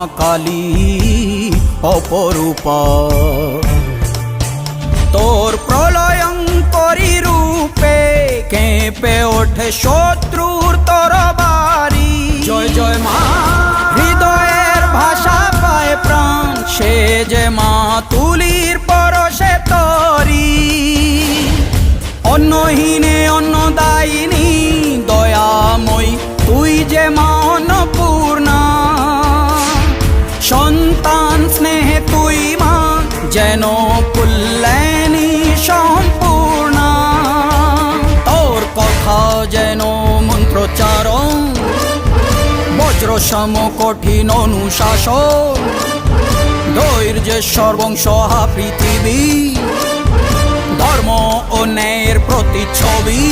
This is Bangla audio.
কালী অপরূপা তোর প্রলয়ঙ্করী রূপে কেঁপে ওঠে শত্রুর তরবারি। জয় জয় মা, হৃদয়ের ভাষা পায় প্রাণ, সে যে মা তুলির পরশে তরি। অন্নহীনে অন্নদায়িনী দয়াময়ী, তুই যে মা অন্নপূর্ণা। সন্তান স্নেহে তুই মা যেন কল্যাণী সম্পূর্ণা। তোর কথা যেন মন্ত্রোচ্চারণ, বজ্র সম কঠিন অনুশাসন। ধৈর্যেশ্বর বংশহা পৃথিবী, ধর্ম ও ন্যায়ের প্রতিচ্ছবি।